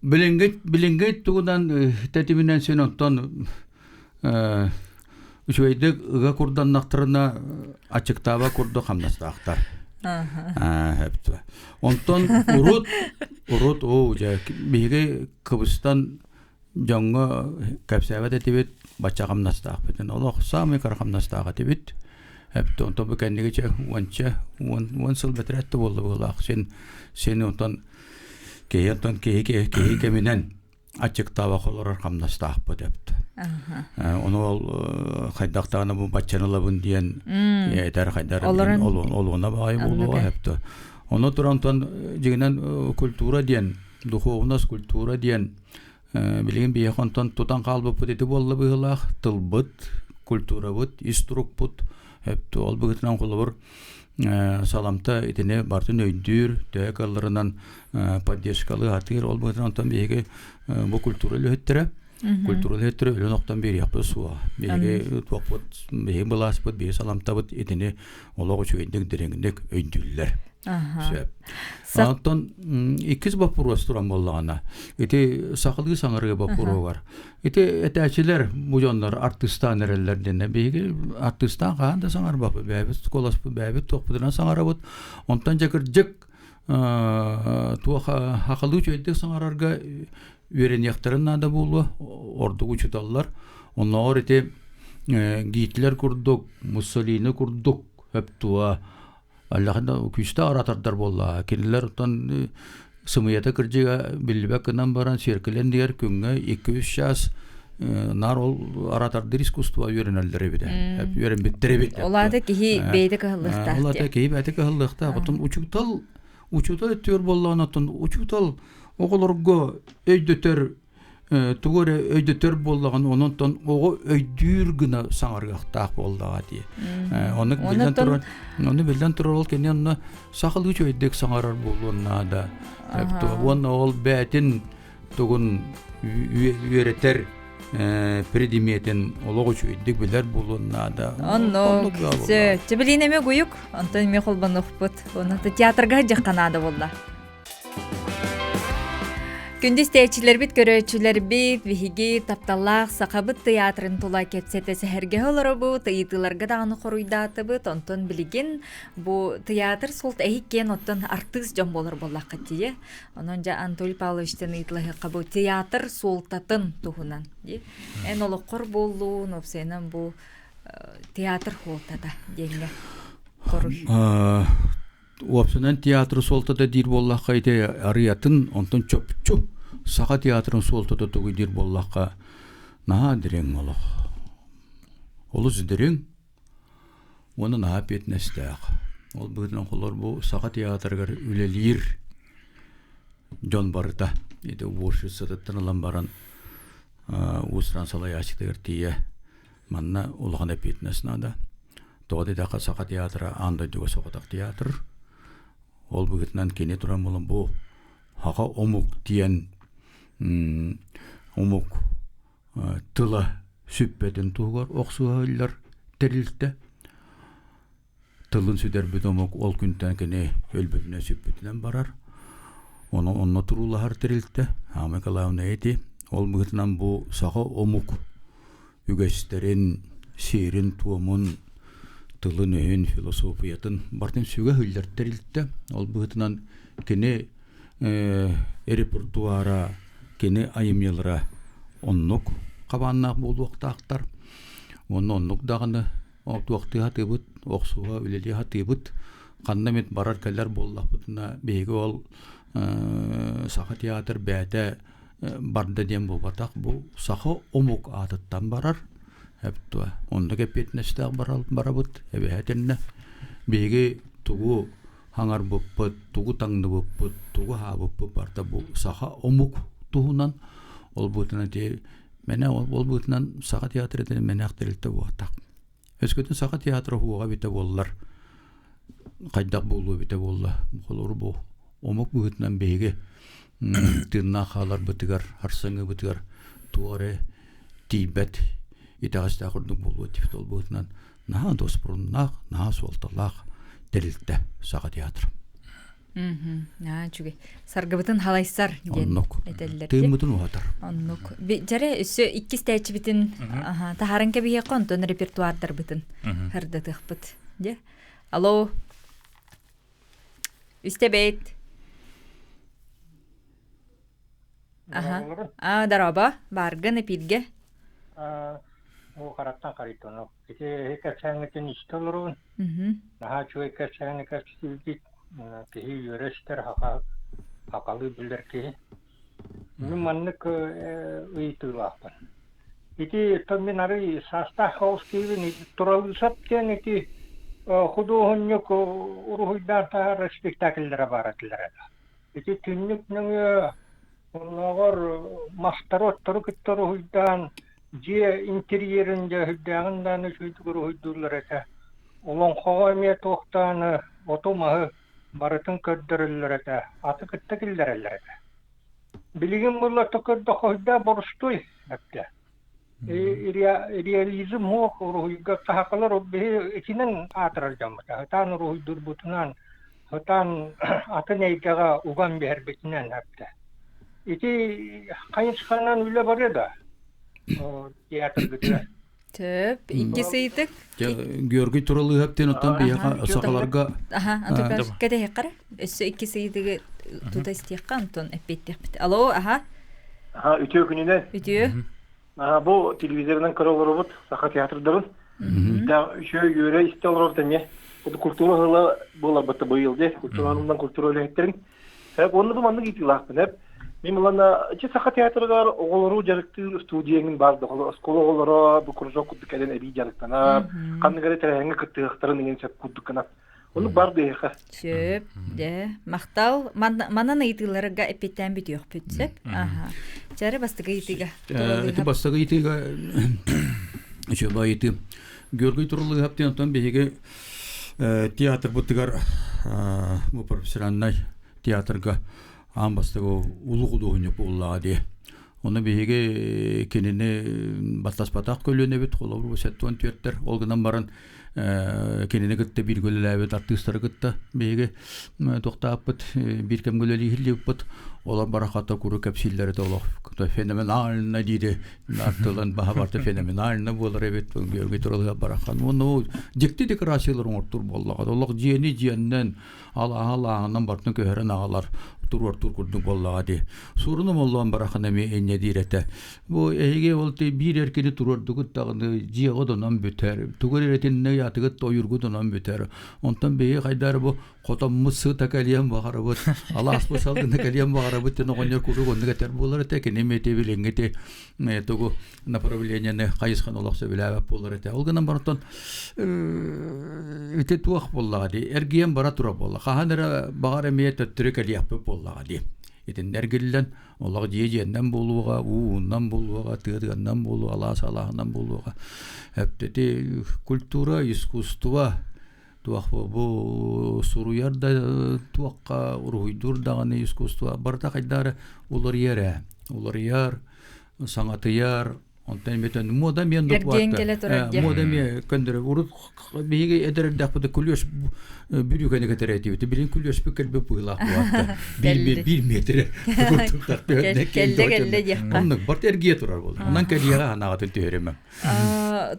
bilinget tuğdan tetiminden sen ondan üçüydük ıga kurdan naqtırına açıktava kurdu hamnasta aktar. Hepti. Ondan urut o biri Kıbrıs'tan jonga kapsavat etibit baca hamnasta akbeten. Allah sami kar hamnasta akbet. Hepti. Ondan bu kendine çek vansıl betretti bollu sen ondan keyi keminen açıktava kolor hamnasta akbet hepti. Onu ol хайдактагына бу батчанылабын диен этер хайдар олуна багай болуга хепти. Оны турантан жигинен культура диен, духовность культура диен билген бияхонтон тутан калбып дети болла быйлах, тылбыт, культура бут, иструк бут хепти ол быгытынан колобур саламта итине бартын өйдүр, төкалларынан поддержкалы атыр ол быгытынан биге бу культура лөттөрө культурал хеттер өлөн октан бери япты суа. Беге токпот, беге баласпот, беге саламтабыт этине олого чөйдек дереңдек өйдүллер. Саттан иккис бапурос туран боллагана. Эти сакылгы саңарга бапуро бар. Эти этачилер бу жондар артистан эрелерден беге артистан канда саңар бапы, бебит колас бебит токпутан саңарабыт. Онтан жакыр жык туа хакылы чөйдек саңарарга Верен яқтарын да болу, орду учуталлар. Онна орете гитлер курдук, Муссолини курдук, хөп туа. Аллахында күшті аратардар болла. Кенелер отан сымыята кіржеге білбәкінен баран серкілен дегер күнге 2-3 час нар ол аратарды искусства веренелдері биде. Верен биттері биде. Олады кейі бейді кығылықта. Олады кейі бейді кығылықта. Отын учутал өттер боллаған отын учутал оғылырға өйдөтер тугары өйдөтер боллаган ононтон ого өйдүр гына саңаргактак болдага ди. Оны билден турар ол кенен сакылгы өйдөк саңарар болгонна да. Оны ол бәтин тугун үйретер предметен олого өйдөк билер болгонна да. Онно жебилинеме гуюк, антон мехолбан окпут. Оны театрга жакканада болду. Күндіз тәйчілер бит, көрөчілер бит, вихиги, тапталлақ, сақабыт театрын тула кетсеті сәхерге олары бұ, тыйытыларға дағаны қоруйдаты бұт, онтон білген, бұ театр солт әйіккен оттон артыз жон болыр болақ қаттие. Онын жа Анатолий Павловичтен ыйтлығы қабу театр солтатын тұғынан. Ән олы қор болуын, опсайынан бұ театр холтада денге қоруй. Опсынан театр солтада дир боллаққа ете арыятын, онтон чөпчу саға театрын солтада тұғы дир боллаққа наға дірең олық. Олы зідірең, оны наға петнестәқ. Ол бұғытынан қолар бұл саға театрғар үлелер жон барыда. Еді оршы сыдыттын алан баран ұсыран салай ашықтығыр тие манна олғана петнесіна да. Тоғады даққа саға театры анда жүгі соғадақ театр. Ол бұғытынан кене тұран болын бұл хаға омук тиен омук тыла сүппетін туғар оқсуға өлілер тәрілді. Тылын сүдер бүт омук ол күнтен кене өлбітіне сүппетінен барар. Онна тұрулағар тәрілді. Амекалауына еті. Ол бұғытынан бұл саға омук үгестерін, серін туымын тылын өйін философиятын бартын сүге хүлдер тәрілді. Ол бұғытынан кене репертуара, кене айымеліра оннық қабаннақ болу оқтақтар. Оннық дағыны оқты хаты бұд, оқсуға үлелі хаты бұд. Қандамет барар кәлер боллақ бұдына бейгі ол сақа театр бәді барды дем бұл батақ. Бұл сақа омук атыттан барар. Әптуа. Онда кәпетнестәк бара бұд. Әбәтінні бейгі тұғы хаңар бұппыд, тұғы таңды бұппыд, тұғы ха бұппыд барда бұл сақа омук тұғынан ол бұтынан де мәне ол бұтынан сақа театры мәне ақтырылды бұғатақ. Өскөтін сақа театры хуға біті болылар. Қайдақ болу біті болы. Бұқылыр бұл. Омук бұтынан бейгі тырна қалар бұтығар, арсаңы бұтығар, туғары, тейбәт, итағасты ақырдың болуы тепті ол бұтынан наға дос бұрыннақ, наға солталақ дәрілді саға театр. Чүге. Саргабытын халайсар ген әтелілер. Тыймытын уатар. Оннук. Жаре үсі иккіз тәйчі бітін тахарын кәбіге қонтын репертуардар бітін. Хырды тұқ бұт. Алло. Үсте бейт. Дараба. Баргын эпидге. О қараттан қарайтын. Кете кәпсәңгітін ішті олырын. Наға чуай кәпсәңгі кәпсәңгі кеһи йөрәштер хакалы билер ки. Мен маннык ыйтылапын. ити томинары саста хаускивин туралысаптен ити художник уруйдан таар спектакльлere баратлар. Ити түннүк нөңө олар мастарот туруйдан же интерьеринде хүддагындан үчүйтүгөр уйдулар эте. Олон хогоме токтаны отомагы барытын көддөрүлөр эте. Аты кыттыкылдырылар эте. Билигин булла токордо хойда борстой эте. Реализм хок уруйга тахакалар оббе экинен атырар жамата. Тан уруйдур бутунан тан атын эйгага уган бербетинен эте. Ити кайынчканан үле бар эде. Театр бүтүнө. Төп, икки сыйдык. Георгий туралы хаптен оттан бияга сакаларга. Антон кеде кара. Өссө икки сыйдыгы тута истекка Антон эппеттеп. Алло, Үтөө күнүнөн. Үтөө. Бу телевизордан көрөлөр саха театрдарын. Да үшөө көрө истелер теме. Бу культура хала була бата быйылды. Культураның культура элементтерин. Оны бу мандык итилакпын. Мен мына саха театрга оголору жарыктуу студияның барды. Школа оголору бу кружок кудукаден эби жарыктана. Кандыгары тереңге кыттыктарын деген сеп кудукана. Оны барды эха. Сөп, мактал манан ыйтыларга эпеттен бит жок бүтсөк. Жары бастыгы итиге. Это бастыгы итиге. Чөбай ити. Георгий туралы хаптен оттан беге театр бутыгар бу профессиональный театрга амбастыгы улугудугуну буллады. Оны беге кенене батаспатак көлөнө бит колобу сеттон төттөр олгунан баран кенене гытта бир көлөлөбүт артисттар гытта беге токтаппыт бир кем көлөлү хилиппыт олар бараката куру капсиллери толок феноменально диде артылан бахабарта феноменально болор эбит Георгий туралы баракан муну жекти декорациялар оңортур боллага олок жени жиеннен алаанан бартын көһөрөн агалар тур курдук боллага ди суруну моллон баракан эме эне дирете бу эге болти бир эркени турдугут дагы жиогодон бүтөр тугөрөтүнө ятыгыт ойургудон бүтөр онтон беге кайдар бу котоммусы такалиям багарабыт алас босалдын такалиям багарабыт ногонер кургондуга тер болор эте кенемете билеңете тугу направлениене кайысхан олакса билебеп болор эте олгунан бартон эте туак боллага ди эргием бара тура болла ханера багара мете трекалияп боллага ди этен эргиллен олаг жиеженден болууга уундан болууга тыдыгандан болуу алас алаандан болууга эптети культура искусство туак бу суруярда туакка уруйдур даганы искусство барда кайдары улар яр саңатыяр онтан метен мода мен допуатта мода ме көндөрө урут биги эдер дапты күлөш бүрүгөнө кетерети билин күлөш бекелбе буйла буатта 1 метр онны бартергия турар болду анан кадияга анагатын төрөмө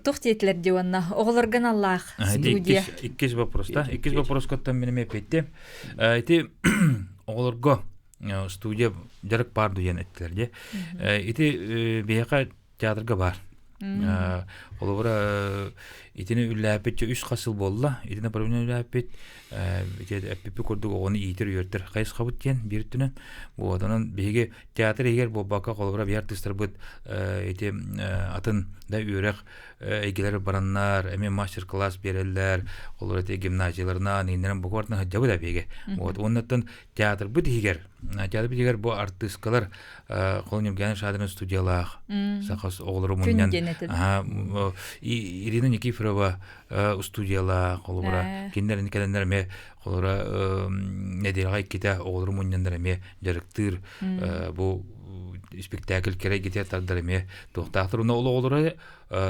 тохтетлер диванна оголорган Аллах студия иккис вопрос да иккис вопрос коттан менеме петте эти оголорго студия жарык барды ден эттилер де эти бияка театрга бар. Олора итине үлләпет 3 касыл болла. Итине проблема үлләпет эппи көрдүк оны итер йөртер. Кайсы кабыт кен бир түнен. Бу аданын беге театр эгер бу бака колбора бир артисттер бут эти атын да үрек эгелер бараннар, эме мастер-класс берелер. Олора те гимназияларына нендерен бу квартна жабы да беге. Вот оннан театр бут эгер. Театр бут эгер бу артисткалар колоним гән шадырын студиялах. Сакас оглору муннан. Ирина Никифорова студияла колбора. Киндерин календарме колбора недиргай ките оглору муннандарме жарыктыр. Бу спектакль керек театрдарме токтактыр. Уна оглору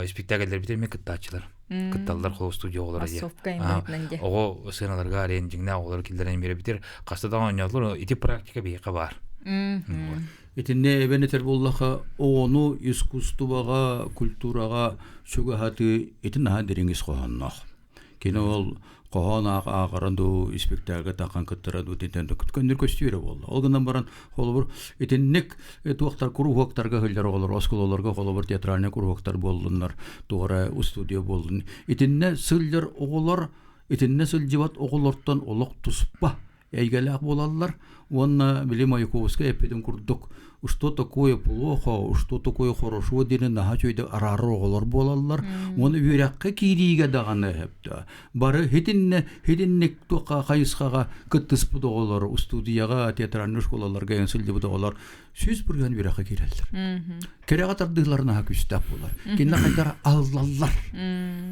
спектакльдер битерме кыттачылар. Кытталдар кол студия оглору. Ого сценаларга арен жиңна оглору килдерен бере битер. Кастадан ойнадылар. Ити практика бейка бар. Этинне эбенетер боллаха ону искусствога, культурага чугахаты этин хадириңис кохоннох. Кene ол кохона агаранду спектакльга такан кыттыраду тентенде күткөндөр көстүрө болду. Олгундан баран холбур этинник туактар курууктарга хылдар олор, оскололорго холбур театральный курууктар болдунар. Тугара студия болдун. Этинне сыллар оголор, этинне сылжыбат оголорттон олок туспа әйгәләк болалар. Онна билем Маяковская эпиден курдук. Что такое плохо, что такое хорошо дені наға чөйді арары оғылар болалар. Оны үйрәққа кейдейге дағаны әпті. Бары хетіннек тоқа қайысқаға күттіс бұд оғылар, студияға, театральны школалар, гәйінсілді бұд оғылар. Сөз бүрген үйрәққа кейрәлдір. Кереға тардығыларына күстәп болар. Кенді қайтар ағылалар.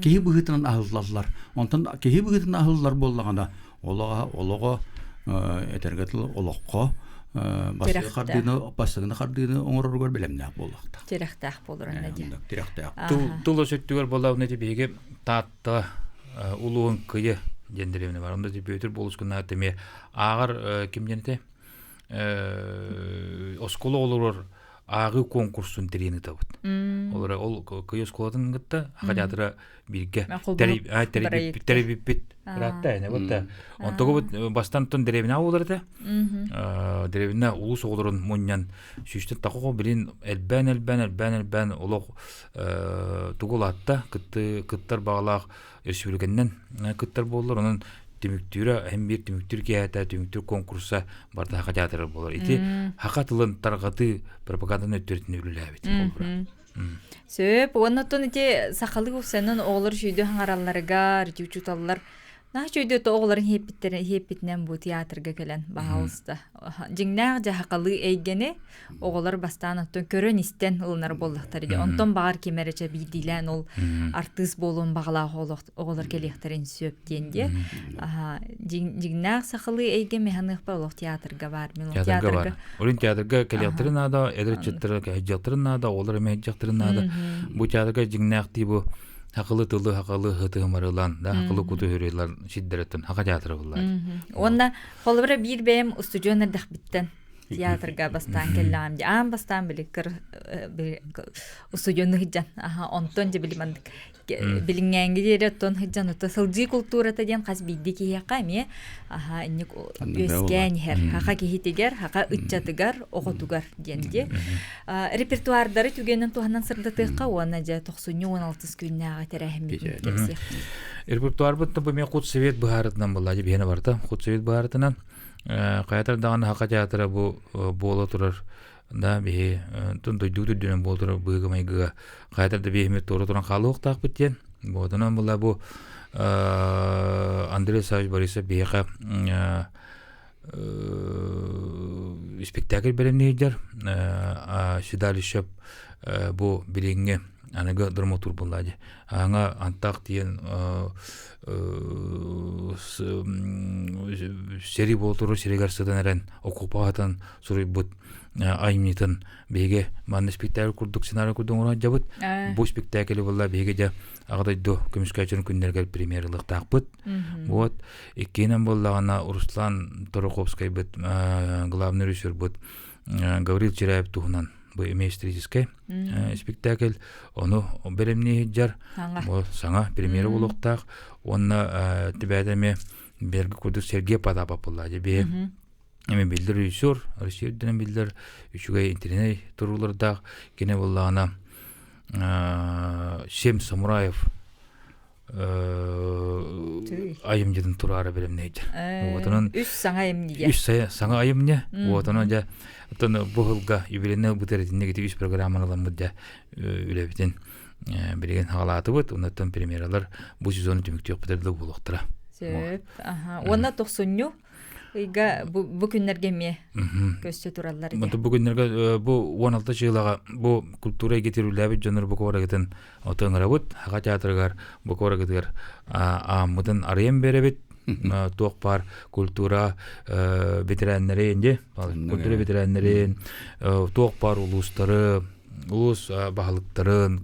Кейі бұғытынан ағылалар. Онтан кейі бұғытынан ағылалар болағана олаға әтергетілі олаққа бастығына қардыны оңырырғар білемнәк болақта. Теректақ болыр әнәде. Теректақ. Тұлы сөттігер болауыны де бейге татты ұлуын күйі дендіревіне бар. Онда де бөйтір болысқына әттеме ағыр кемденеті осколы олырыр ағы конкурсын терені табыд. Ол күйі осколатын ғытты аға жадыра бірге тәребіппет ратта әне бұтта. Онтығы бұд бастан тұн деревіне ауылырды. Деревіне ұлыс оғылырын мұниян сүйістен тақуға білін әлбән олық тұғыл атта күттар бағалақ ерсібілгеннен күттар болылыр. Оның түміктірі, әмбір түміктір кейәті, түміктір конкурса барда хақа жадырыр болыр. Еті хақа тылын тарғаты пропагандан өттіретін өлілі әбет. Сөп, оннаттон ете сақалы көпсенін оғылыр жүйді хаңараларыға, ртючуталылар Наа жүйді оғыларын хеппетінен бұл театрға келен бағалысты. Жыңнағы жағақалы әйгені оғылар бастан оттон көрін істен ұлынар болдықтар. Онтон бағар кемерече бейдейлен ол артыс болуын бағалағы оғылар келектірін сөп денде. Жыңнағы сақалы әйге механық ба олық театрға бар. Театрға бар. Олын театрға келектірін ада, әдірчеттірі әйджақтырын ада, олар әме әйджақтырын ада. Бұл театрға жыңнағы дейбі Хақылы тылы, хақылы хытығымарылан, хақылы күті хүрелер шиддереттен, хақа театры бұллар. Онда, қолыбыра бір бәйім студионердақ біттен театрға бастан келі амды. Ам бастан біліккір студионы хыджан. Онтон же білімандық. Білінгенгі дере тон хыджан. Сылжи культурата ден қаз бейді кейеқа ме. Иннік өскен хер. Хақа кейтегер, хақа үтчатыгар, оғытугар денде. Репертуардары түгенін туғанан сырдатыққа оны же 90-16 күннәға тәрәхімбетін кепсек. Репертуар бұтты бұмен құт совет бұхарытынан бұлла деп ені барды. Құт совет бұхарытынан қаятар дағаны хақа театры болы тұрыр. Да, бе, тун дойду-дойдуен бол тұрыр бұғы майгыға. Қаятарды беймет торы тұран қалы оқтақ біттен. Бұдынан бұлла бұ Андрей Савич Борисов бейқа спектакль беремне егер. Шидалишеп бұ біліңе анығы драматур бұллади. Аңа антақ дейін сери бол тұрыр, серегар сыдан әрін окупағатан сұрый бұд айымнетін беге манны спектакль күрдік, сценарий күрдің орған жабыд. Бұл спектаклі бұлла беге жа ағадайду көміскәчінің күндерге премьерылық тақ бұд. Вот, еккенен бұллағана Руслан Тороховскай бұд, главный режиссер бұд, Гаврил Черяев туғынан. Бұл эмеистрический спектакль, оны беремне жар, саңа премьері болуқтақ, оны тібәдеме бергі күрдік Сергей Падапа бұллады бе. Эме билдер режиссер, Россияден билдер, үчүгай интернет турулардаг, кене боллагана Сем Самураев айымден турары беремнейди. Отонун үс саңа айымне. Үс саңа айымне. Отонун жа отон бухылга юбилейный бутердинге үс программалар мыдда үлебитен билген халаты бут. Онтон премьералар бу сезон түмүктөк бутерди болуктура. Сөп. Онна 90-ню Ига бу күннәргә ме көстө тураллар иде. Бу күннәргә бу 16 жылга бу культура гетерүләбе җаныр бу корагытын отыңра бут. Хага театргар бу корагытыр. Мыдан арыем беребет. Тоқ бар культура ветераннары инде. Культура ветераннары тоқ бар улустары, улус баһалыктарын,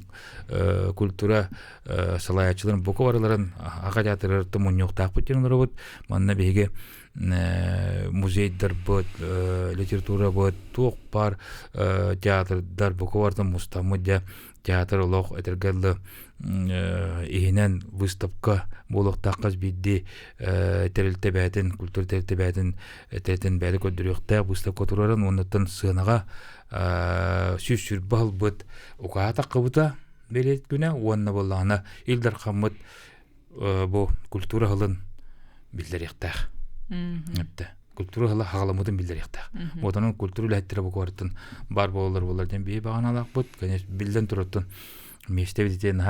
культура салаячыларын бу кораларын хага театры томуньюк тапытынлар бут. Манна беге музейдер бут, литература бут, тоқ бар театрдар бұқывардың мұстамыдя театр олық әтергелі ихінен выставка болық таққаз бейді тәрілті бәйтін, культур тәрілті бәйтін тәрілтін бәйді көдіріқтәк выставка тұрарын онытын сығынаға сүр бағыл бұд ұқаға таққы бұта белет күні онына болағына илдар қамыд бұл культура ғылын білдер еқтәқ. культура хала хагаламытын билдерихтах. Отанын культура ләттері бұ қорыттын бар болар бей бағаналақ бұд, конечно, білден тұрыттын мештебедетен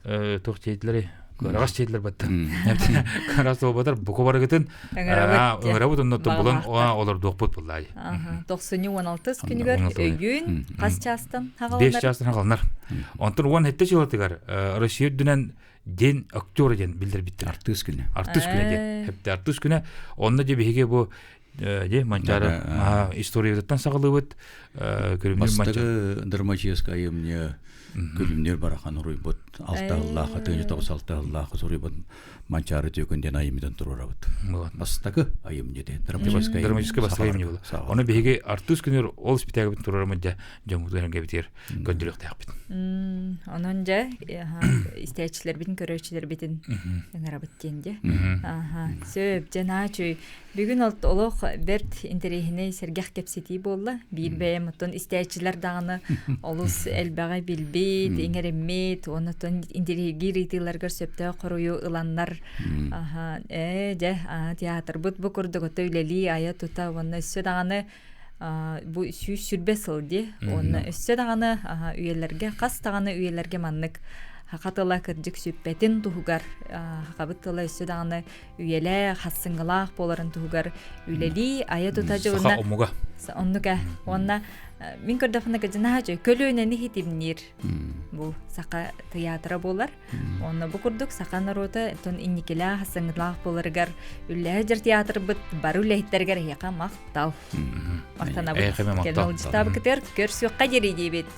тоқ чейділері, Рагаш чейдилер баттан. Карас обадар буко барагытын. Ыңырабыт оннотон булан олар доқпут буллай. 96 күнүгөр өйүн кас частан хагалар. 5 частан хагалар. Онтон уан хетте чыгатыгар. Россия дүнен ден актер ден билдер биттер. Артыс күнү. Артыс күнү ден. Хепте артыс күнү. Онда же беге бу де манчары историядаттан сагалыбыт. Көрүмдүр манчары драматическая мне Күлімдер барақан ұрайбыт, алтағыллағы, түйінші тоғыз алтағыллағы ұрайбыт, манчары түйкінден айымыдан тұрарабыт. Бастағы айымнеде, драматическая бастағы айымне болды. Оны бейге артус күнер ол спитәгі бітін тұрарымын жамудыларын кәбітер көнділік тәқ бітін. Онын жа, істәйчілер бітін, көрәйчілер бітін ыңырабыт денде. Сөп, жана чөй, бүгін олық берт интерейхіне сергех кепсети болла. Бір бәйім, ұттын істәйчілер дағыны олыс әлбәғай білбейт, еңеремет, онытын интерейгі рейтилерге сөпті құруы ыланнар. Театр бұд бұ күрдігі төйлелі ая тұта, оны өссі дағыны бұл сүрбе сылды, оны өссі дағыны үйелерге, қас дағыны үйелерге маннық Хақатыла кірдік сөппетін тұғығар, қабыттыла өссі дағыны үйелі қассыңғылақ боларын тұғығар үйлелі ая тұта жығына. Сақа омуға. Оннуға, онна мен көрдіқына кәжіна жай, көлі өнені хетімнер бұл сақа театра болар. Онна бұл күрдік сақа народы тұн иннекелі қассыңғылақ боларығар үлі жыр театр бұд бар үләйттергер еқа мақтал. Мақтана бұд. Кәлін ұлжыстабы күтер көрсі қадері дейбет.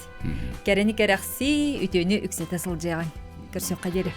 Кәріні кәрәқсі үтені үксеті сылжаған. Көрсі қадері.